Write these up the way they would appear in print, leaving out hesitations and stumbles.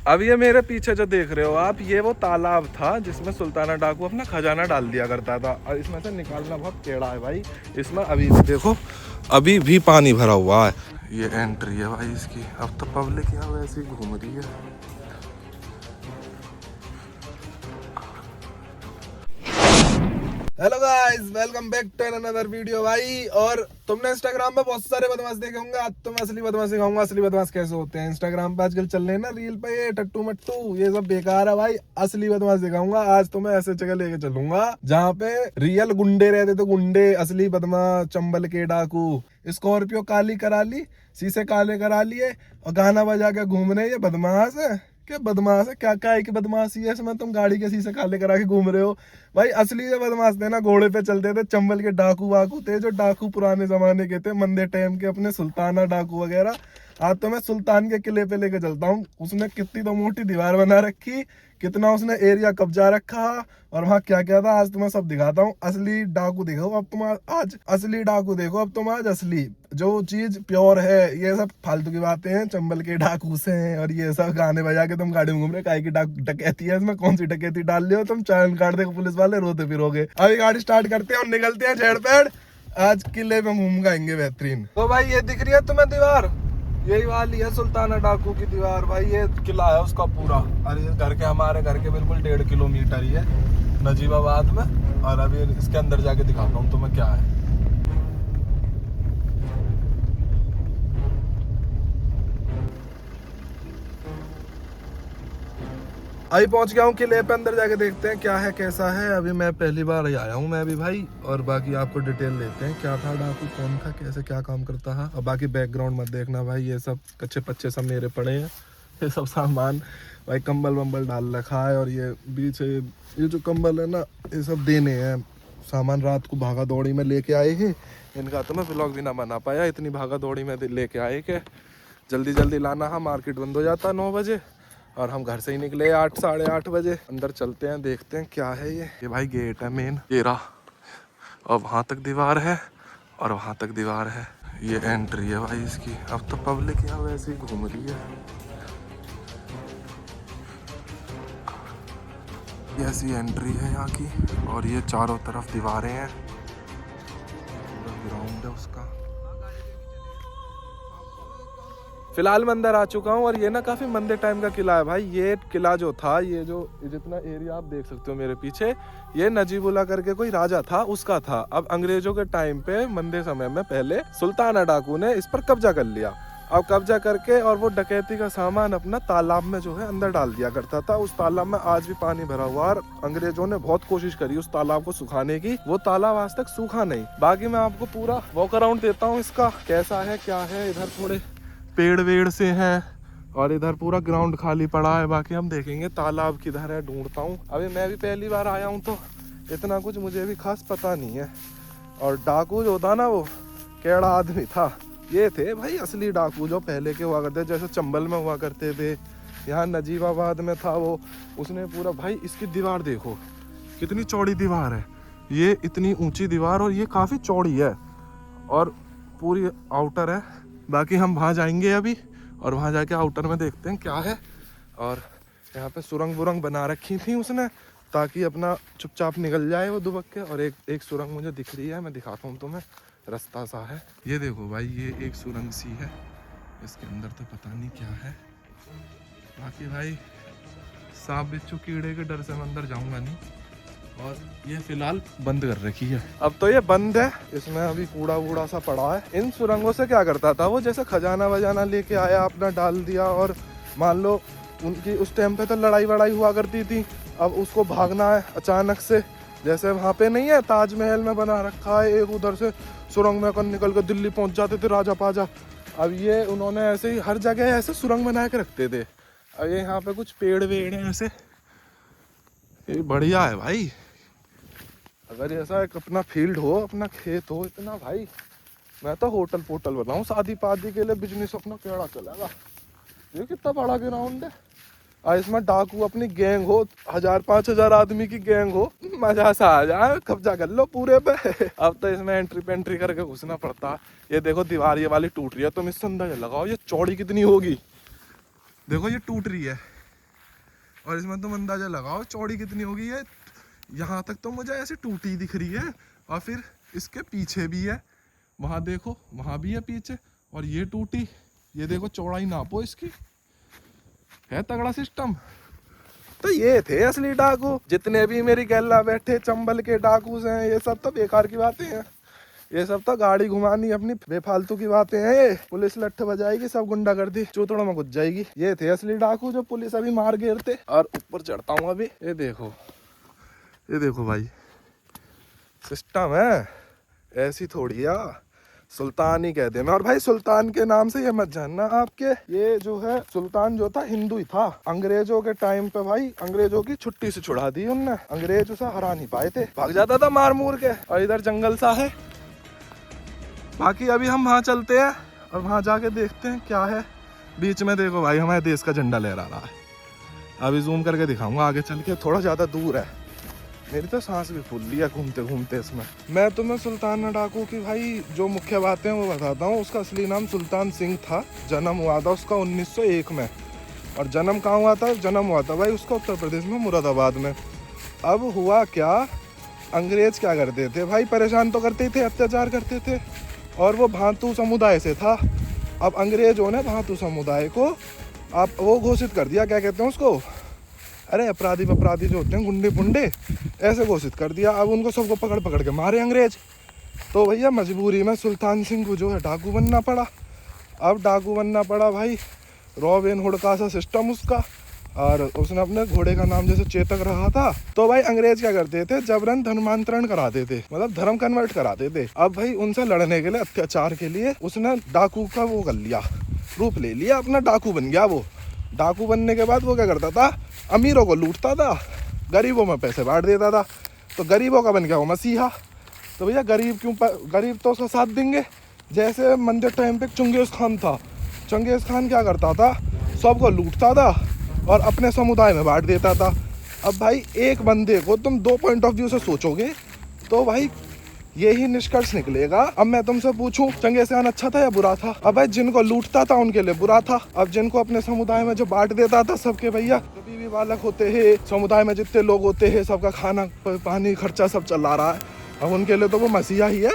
अब ये मेरे पीछे जो देख रहे हो आप, ये वो तालाब था जिसमें सुल्ताना डाकू अपना खजाना डाल दिया करता था, और इसमें से निकालना बहुत टेढ़ा है भाई। इसमें अभी भी देखो, अभी भी पानी भरा हुआ है। ये एंट्री है भाई इसकी। अब तो पब्लिक यहाँ वैसे ही घूम रही है। Hello guys, welcome back to another video भाई। और तुमने इंस्टाग्राम पे बहुत सारे बदमाश देखे होंगे, आज तो मैं असली बदमाश दिखाऊंगा। असली बदमाश कैसे होते हैं। इंस्टाग्राम पे आजकल चल रहे हैं ना रील पे ये टट्टू मट्टू, ये सब बेकार है भाई। असली बदमाश दिखाऊंगा आज तो मैं। ऐसे जगह लेके चलूंगा जहाँ पे रियल गुंडे रहते थे, गुंडे असली बदमाश, चंबल के डाकू। स्कॉर्पियो काली करा ली, शीशे काले करा लिए और गाना बजा के घूम रहे। ये बदमाश है क्या? बदमाश है क्या? क्या की बदमाशी है इसमें? तुम गाड़ी के शीशे काले करा के घूम रहे हो भाई। असली जो बदमाश थे ना, घोड़े पे चलते थे, चंबल के डाकू वाकू थे, जो डाकू पुराने जमाने के थे, मंदे टाइम के, अपने सुल्ताना डाकू वगैरह। आज तो मैं सुल्तान के किले पे लेके चलता हूँ। उसने कितनी तो मोटी दीवार बना रखी, कितना उसने एरिया कब्जा रखा, और वहाँ क्या क्या था आज तुम्हें सब दिखाता हूँ। असली डाकू देखो अब तुम आज, असली डाकू देखो अब तुम आज। असली जो चीज प्योर है, ये सब फालतू की बातें हैं। चंबल के डाकू से हैं और ये सब गाने बजा के तुम गाड़ी में घूम रहे। काहे की डकैती है इसमें? कौन सी डकैती डाल रहे हो तुम? चालान काट देगा पुलिस वाले, रोते फिरोगे। अभी गाड़ी स्टार्ट करते हैं और निकलते हैं झेड़ पेड़। आज किले में घूम आएंगे बेहतरीन। तो भाई ये दिख रही है तुम्हें दीवार, यही वाली है सुल्ताना डाकू की दीवार भाई। ये किला है उसका पूरा। और ये घर के, हमारे घर के बिल्कुल 1.5 किलोमीटर ही है, नजीबाबाद में। और अभी इसके अंदर जाके दिखाता हूँ तुम्हें क्या है। अभी पहुंच गया हूँ किले पे, अंदर जाके देखते हैं क्या है कैसा है। अभी मैं पहली बार ही आया हूँ मैं भी भाई। और बाकी आपको डिटेल लेते हैं, क्या था डाकू, कौन था, कैसे क्या काम करता है। और बाकी बैकग्राउंड मत देखना भाई, ये सब कच्चे पच्चे सब मेरे पड़े हैं। ये सब सामान भाई, कंबल वम्बल डाल रखा है। और ये बीच ये जो कंबल है ना, ये सब देने हैं। सामान रात को भागा दौड़ी में लेके आए हैं। इनका तो मैं व्लॉग भी ना बना पाया, इतनी भागा दौड़ी में लेके आए कि जल्दी जल्दी लाना। हाँ, मार्केट बंद हो जाता 9 बजे और हम घर से ही निकले 8 साढ़े 8 बजे। अंदर चलते हैं, देखते हैं क्या है। ये भाई गेट है मेन, ये रहा। और वहाँ तक दीवार है और वहाँ तक दीवार है। ये एंट्री है भाई इसकी। अब तो पब्लिक यहाँ वैसे ही घूम रही है। ये ऐसी एंट्री है यहाँ की। और ये चारों तरफ दीवारें हैं, पूरा ग्राउंड है उसका। फिलहाल मैं अंदर आ चुका हूँ। और ये ना काफी मंदे टाइम का किला है भाई। ये किला जो था, ये जो जितना एरिया आप देख सकते हो मेरे पीछे, ये नजीबुल्ला करके कोई राजा था, उसका था। अब अंग्रेजों के टाइम पे, मंदे समय में पहले, सुल्ताना डाकू ने इस पर कब्जा कर लिया। अब कब्जा करके और वो डकैती का सामान अपना तालाब में जो है अंदर डाल दिया करता था। उस तालाब में आज भी पानी भरा हुआ। और अंग्रेजों ने बहुत कोशिश करी उस तालाब को सुखाने की, वो तालाब आज तक सूखा नहीं। बाकी मैं आपको पूरा वॉक अराउंड देता हूँ इसका, कैसा है क्या है। इधर थोड़े पेड़ वेड़ से हैं और इधर पूरा ग्राउंड खाली पड़ा है। बाकी हम देखेंगे तालाब किधर है, ढूंढता हूँ। अभी मैं भी पहली बार आया हूँ तो इतना कुछ मुझे भी खास पता नहीं है। और डाकू जो था ना, वो कैड़ा आदमी था। ये थे भाई असली डाकू जो पहले के हुआ करते, जैसे चंबल में हुआ करते थे, यहाँ नजीबाबाद में था वो। उसने पूरा भाई, इसकी दीवार देखो कितनी चौड़ी दीवार है। ये इतनी ऊंची दीवार और ये काफ़ी चौड़ी है और पूरी आउटर है। बाकी हम वहाँ जाएंगे अभी और वहाँ जाके आउटर में देखते हैं क्या है। और यहाँ पे सुरंग वुरंग बना रखी थी उसने, ताकि अपना चुपचाप निकल जाए वो दुबक के। और एक सुरंग मुझे दिख रही है, मैं दिखाता हूँ तुम्हें, रास्ता सा है। ये देखो भाई, ये एक सुरंग सी है, इसके अंदर तो पता नहीं क्या है। बाकी भाई सांप बिच्छू कीड़े के डर से मैं अंदर जाऊँगा नहीं। और ये फिलहाल बंद कर रखी है। अब तो ये बंद है, इसमें अभी कूड़ा वूड़ा सा पड़ा है। इन सुरंगों से क्या करता था वो, जैसे खजाना वजाना लेके आया, अपना डाल दिया। और मान लो उनकी उस टाइम पे तो लड़ाई वड़ाई हुआ करती थी, अब उसको भागना है अचानक से। जैसे वहाँ पे नहीं है, ताजमहल में बना रखा है एक, उधर से सुरंग में निकल कर दिल्ली पहुँच जाते थे राजा पाजा। अब ये उन्होंने ऐसे ही हर जगह ऐसे सुरंग बना के रखते थे। अब ये यहाँ पे कुछ पेड़ वेड़ हैं ऐसे, ये बढ़िया है भाई। अगर ऐसा एक अपना फील्ड हो, अपना खेत हो इतना भाई, मैं तो होटल पोटल बनाऊं शादी पादी के लिए, बिजनेस अपना केड़ा चलेगा। ये कितना बड़ा ग्राउंड है। और इसमें डाकू अपनी गैंग हो, 1000-5000 आदमी की गैंग हो, मजा सा आ जाए, कब्जा कर लो पूरे पे। अब तो इसमें एंट्री पेंट्री करके घुसना पड़ता। ये देखो दीवार ये वाली टूट रही है, तुम इससे अंदाजा लगाओ ये चौड़ी कितनी होगी। देखो ये टूट रही है, और इसमें तुम अंदाजा लगाओ चौड़ी कितनी होगी ये। यहाँ तक तो मुझे ऐसे टूटी दिख रही है, और फिर इसके पीछे भी है, वहाँ देखो वहाँ भी है पीछे, और ये टूटी, ये देखो चौड़ाई नापो इसकी, है तगड़ा सिस्टम। तो ये थे असली डाकू। जितने भी मेरी गैला बैठे चंबल के डाकूज हैं, ये सब तो बेकार की बातें हैं, ये सब तो गाड़ी घुमानी अपनी बेफालतू की बातें हैं। ये पुलिस लट्ठ बजाएगी, सब गुंडागर्दी चूतड़ों में घुस जाएगी। ये थे असली डाकू जो पुलिस अभी मार घेरते। और ऊपर चढ़ता हूँ अभी, ये देखो भाई सिस्टम है, ऐसी थोड़ी है, सुल्तान ही कहते हैं। और भाई सुल्तान के नाम से ये मत जानना आपके, ये जो है सुल्तान जो था हिंदू ही था। अंग्रेजों के टाइम पे भाई अंग्रेजों की छुट्टी से छुड़ा दी उनने, अंग्रेज उसे हरा नहीं पाए थे, भाग जाता था मार मूर के। और इधर जंगल सा है। बाकी अभी हम वहाँ चलते हैं और वहाँ जाके देखते हैं क्या है। बीच में देखो भाई हमारे देश का झंडा लहरा रहा है, अभी जूम करके दिखाऊंगा आगे चल के, थोड़ा ज़्यादा दूर है। मेरी तो सांस भी फूल लिया घूमते घूमते इसमें। मैं तुम्हें सुल्तान डाकू की भाई जो मुख्य बातें वो बताता हूँ। उसका असली नाम सुल्तान सिंह था, जन्म हुआ था उसका 1901 में। और जन्म कहाँ हुआ था? जन्म हुआ था भाई उसका उत्तर प्रदेश में मुरादाबाद में। अब हुआ क्या, अंग्रेज क्या करते थे भाई, परेशान तो करते थे, अत्याचार करते थे, और वो भांतू समुदाय से था। अब अंग्रेजों ने भांतू समुदाय को आप वो घोषित कर दिया, क्या कहते हैं उसको, अरे अपराधी जो होते हैं गुंडे पुंडे, ऐसे घोषित कर दिया। अब उनको सबको पकड़ पकड़ के मारे अंग्रेज। तो भैया मजबूरी में सुल्तान सिंह को जो है डाकू बनना पड़ा। अब डाकू बनना पड़ा भाई, रॉबिन हुड का सा सिस्टम उसका। और उसने अपने घोड़े का नाम जैसे चेतक रखा था। तो भाई अंग्रेज क्या करते थे, जबरन धर्मांतरण कराते थे, मतलब धर्म कन्वर्ट कराते थे। अब भाई उनसे लड़ने के लिए, अत्याचार के लिए उसने डाकू का वो कर लिया, रूप ले लिया, अपना डाकू बन गया वो। डाकू बनने के बाद वो क्या करता था, अमीरों को लूटता था, गरीबों में पैसे बांट देता था। तो गरीबों का बन गया वो मसीहा। तो भैया गरीब तो उसका साथ देंगे। जैसे मंदिर टाइम पे चंगेज खान था, चंगेज खान क्या करता था, सबको लूटता था और अपने समुदाय में बांट देता था। अब भाई एक बंदे को तुम दो पॉइंट ऑफ व्यू से सोचोगे तो भाई यही निष्कर्ष निकलेगा। अब मैं तुमसे पूछूं चंगेज खान अच्छा था या बुरा था? अब भाई जिनको लूटता था उनके लिए बुरा था। अब जिनको अपने समुदाय में जो बांट देता था सबके, भैया जो बीवी बालक होते हैं, समुदाय में जितने लोग होते हैं, सबका खाना पानी खर्चा सब चला रहा है, अब उनके लिए तो वो मसीहा ही है।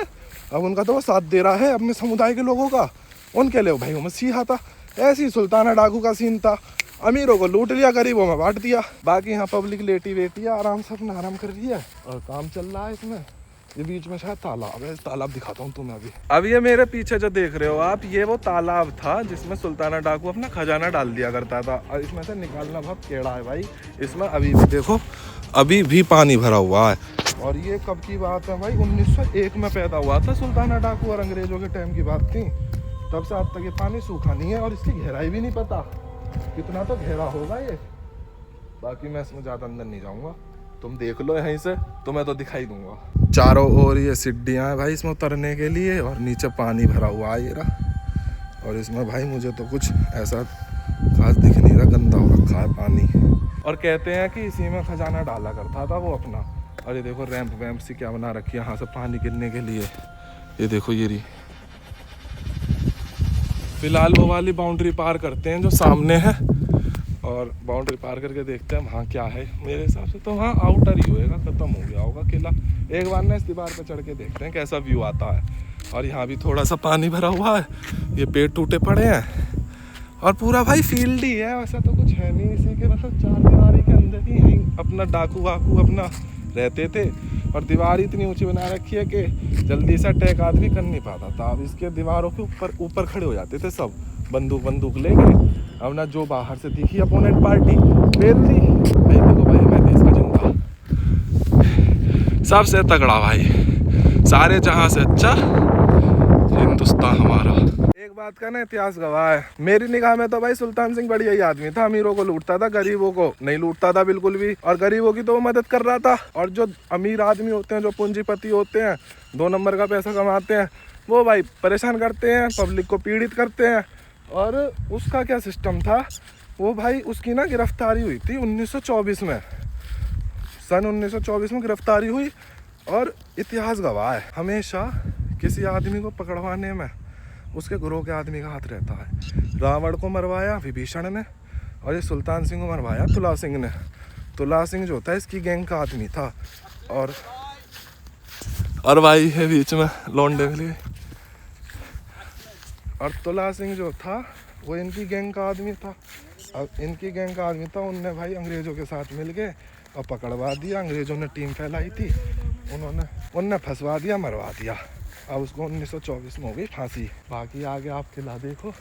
अब उनका तो वो साथ दे रहा है अपने समुदाय के लोगों का, उनके लिए भाई वो मसीहा था। ऐसी सुल्ताना डाकू का सीन था, अमीरों को लूट लिया, गरीबों में बांट दिया। बाकी यहाँ पब्लिक लेटी वेटी है, आराम से अपना आराम कर रही है और काम चल रहा है इसमें। ये बीच में शायद तालाब है, तालाब दिखाता हूँ तुम्हें अभी। अब ये मेरे पीछे जो देख रहे हो आप, ये वो तालाब था जिसमें सुल्ताना डाकू अपना खजाना डाल दिया करता था। और इसमें से निकालना बहुत टेढ़ा है भाई। इसमें अभी भी देखो, अभी भी पानी भरा हुआ है। और ये कब की बात है भाई, 1901 में पैदा हुआ था सुल्ताना डाकू, और अंग्रेजों के टाइम की बात थी। तब से आज तक ये पानी सूखा नहीं है, और इसकी गहराई भी नहीं पता कितना तो गहरा होगा ये। बाकी मैं इसमें ज़्यादा अंदर नहीं जाऊँगा, तुम देख लो यहीं से, तुम्हें तो दिखाई दूंगा। चारों ओर ये सीढ़ियाँ हैं भाई इसमें उतरने के लिए, और नीचे पानी भरा हुआ है ये रहा। और इसमें भाई मुझे तो कुछ ऐसा खास दिख नहीं रहा, गंदा हो रखा है पानी। और कहते हैं कि इसी में खजाना डाला करता था वो अपना। और ये देखो रैंप वैम्प सी क्या बना रखी है यहाँ से पानी गिरने के लिए। ये देखो ये रही। फिलहाल वो वाली बाउंड्री पार करते हैं जो सामने है, और बाउंड्री पार करके देखते हैं वहाँ क्या है। मेरे हिसाब से तो वहाँ आउटर ही होएगा, खत्म हो गया होगा किला। एक बार ना इस दीवार पे चढ़ के देखते हैं कैसा व्यू आता है। और यहाँ भी थोड़ा सा पानी भरा हुआ है, ये पेड़ टूटे पड़े हैं, और पूरा भाई फील्ड ही है, वैसा तो कुछ है नहीं इसी के, मतलब चार दीवारी के अंदर ही यहीं अपना डाकू वाकू अपना रहते थे। और दीवार इतनी ऊंची बना रखी है कि जल्दी से अटैक आदमी कर नहीं पाता था। अब इसके दीवारों के ऊपर खड़े हो जाते थे सब, बंदूक लेके। अब ना जो बाहर से दिखी अपोनेंट पार्टी फेल दी भाई, देखो भाई मैं देश का झंडा सबसे तगड़ा भाई, सारे जहां से अच्छा हिंदुस्तान हमारा। एक बात का ना इतिहास गवाह है, मेरी निगाह में तो भाई सुल्तान सिंह बढ़िया ही आदमी था। अमीरों को लूटता था, गरीबों को नहीं लूटता था बिल्कुल भी, और गरीबों की तो वो मदद कर रहा था। और जो अमीर आदमी होते हैं, जो पूंजीपति होते हैं, 2 नंबर का पैसा कमाते हैं, वो भाई परेशान करते हैं, पब्लिक को पीड़ित करते हैं। और उसका क्या सिस्टम था, वो भाई उसकी ना गिरफ्तारी हुई थी 1924 में, सन 1924 में गिरफ्तारी हुई। और इतिहास गवाह है, हमेशा किसी आदमी को पकड़वाने में उसके गुरु के आदमी का हाथ रहता है। रावण को मरवाया विभीषण ने, और ये सुल्तान सिंह को मरवाया तुला सिंह ने। तुला सिंह जो था इसकी गैंग का आदमी था। और भाई है बीच में लौंडे मिले। और तुला सिंह जो था वो इनकी गैंग का आदमी था। अब इनकी गैंग का आदमी था, उनने भाई अंग्रेज़ों के साथ मिल के और पकड़वा दिया। अंग्रेज़ों ने टीम फैलाई थी, उनने फंसवा दिया, मरवा दिया। अब उसको 1924 में हो गई फांसी। बाकी आगे आप किला देखो,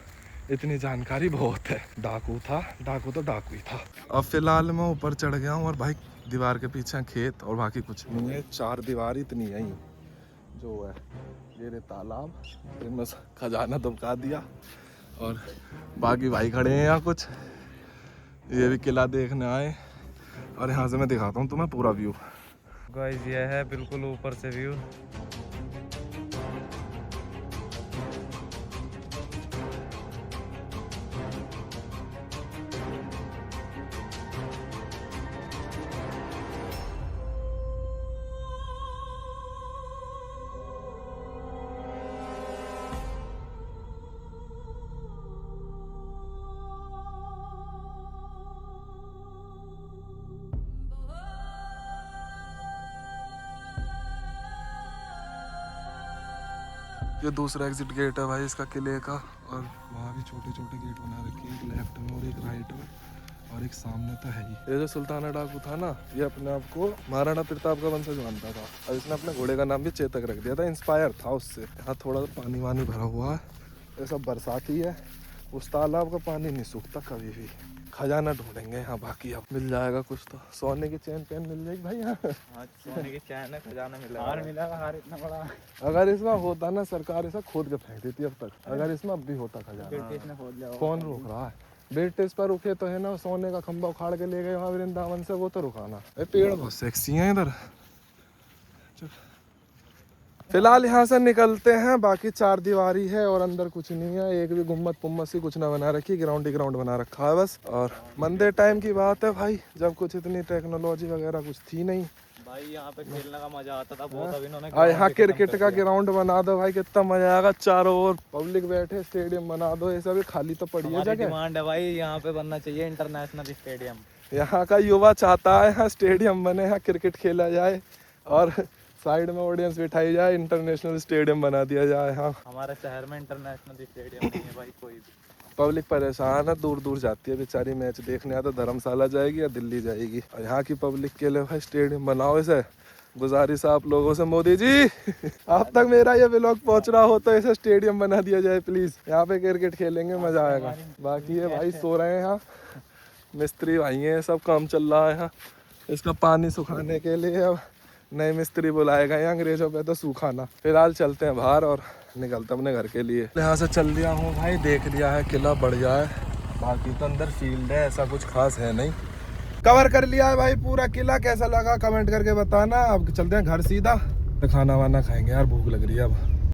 इतनी जानकारी बहुत है। डाकू था, डाकू तो डाकू ही था। अब फिलहाल मैं ऊपर चढ़ गया हूँ और भाई दीवार के पीछे खेत और बाकी कुछ नहीं है। 4 दीवार इतनी है ही जो है। ये रे तालाब, इनमें खजाना दुबका दिया। और बाकी भाई खड़े हैं यहाँ कुछ, ये भी किला देखने आए। और यहाँ से मैं दिखाता हूँ तुम्हें पूरा व्यू। गाइस ये है बिल्कुल ऊपर से व्यू। ये दूसरा एग्जिट गेट है भाई इसका किले का। और वहाँ भी छोटे छोटे गेट बना रखे हैं, एक लेफ्ट में और एक राइट में और एक सामने तो है ही। ये जो सुल्ताना डाकू था ना, ये अपने आप को महाराणा प्रताप का वंशज मानता था और इसने अपने घोड़े का नाम भी चेतक रख दिया था, इंस्पायर था उससे। यहाँ थोड़ा पानी वानी भरा हुआ है, ये सब बरसाती है। उस तालाब का पानी नहीं सूखता कभी भी। खजाना ढूंढेंगे यहाँ, बाकी अब मिल जाएगा कुछ तो। सोने की चैन पेन मिल जाएगी भाई यहाँ। सोने की चैन है, खजाना मिला, हार मिला, हार इतना बड़ा। अगर इसमें होता ना, सरकार इसे खोद के फेंक देती अब तक। अगर इसमें अब भी होता खजाना, कौन रोक रहा है? ब्रिटिश पर रुके तो है ना, सोने का खंभा उखाड़ के ले गए वहाँ वृंदावन से, वो तो रुकाना। पेड़ बहुत सेक्सी हैं इधर। फिलहाल यहाँ से निकलते हैं। बाकी 4 दीवारी है और अंदर कुछ नहीं है, एक भी गुम्मत पुम्मत सी कुछ ना बना रखी, ग्राउंड ही ग्राउंड बना रखा है बस। और मंदिर टाइम की बात है भाई, जब कुछ इतनी टेक्नोलॉजी वगैरह कुछ थी नहीं भाई। यहाँ पे खेलने का मजा आता था बहुत। अब इन्होंने यहाँ क्रिकेट का ग्राउंड बना दो भाई, कितना मजा आएगा। चारों ओर पब्लिक बैठे, स्टेडियम बना दो। ये सब खाली तो पड़ी है जगह। डिमांड है भाई, यहाँ पे बनना चाहिए इंटरनेशनल स्टेडियम। यहाँ का युवा चाहता है यहाँ स्टेडियम बने, यहाँ क्रिकेट खेला जाए और साइड में ऑडियंस बिठाई जाए, इंटरनेशनल स्टेडियम बना दिया जाए। हाँ, हमारे शहर में इंटरनेशनल स्टेडियम नहीं है भाई कोई भी। पब्लिक परेशान है, दूर दूर जाती है बेचारी मैच देखने। या तो धर्मशाला जाएगी या दिल्ली जाएगी। और यहाँ की पब्लिक के लिए भाई स्टेडियम बनाओ। इसे गुजारिश आप लोगों से, मोदी जी आप तक मेरा ये व्लॉग पहुँच रहा हो तो इसे स्टेडियम बना दिया जाए प्लीज। यहाँ पे क्रिकेट खेलेंगे, मजा आएगा। बाकी ये भाई सो रहे हैं यहाँ, मिस्त्री भाई हैं, सब काम चल रहा है यहाँ। इसका पानी सुखाने के लिए अब नए मिस्त्री बुलाएगा यहाँ, अंग्रेजों पे तो सूखाना। फिलहाल चलते हैं बाहर और निकलते अपने घर के लिए। यहाँ से चल दिया हूँ भाई, देख लिया है किला, बढ़िया है। बाकी तो अंदर फील्ड है, ऐसा कुछ खास है नहीं। कवर कर लिया है भाई पूरा किला। कैसा लगा कमेंट करके बताना। अब चलते हैं घर सीधा, तो खाना वाना खाएंगे यार, भूख लग रही है अब।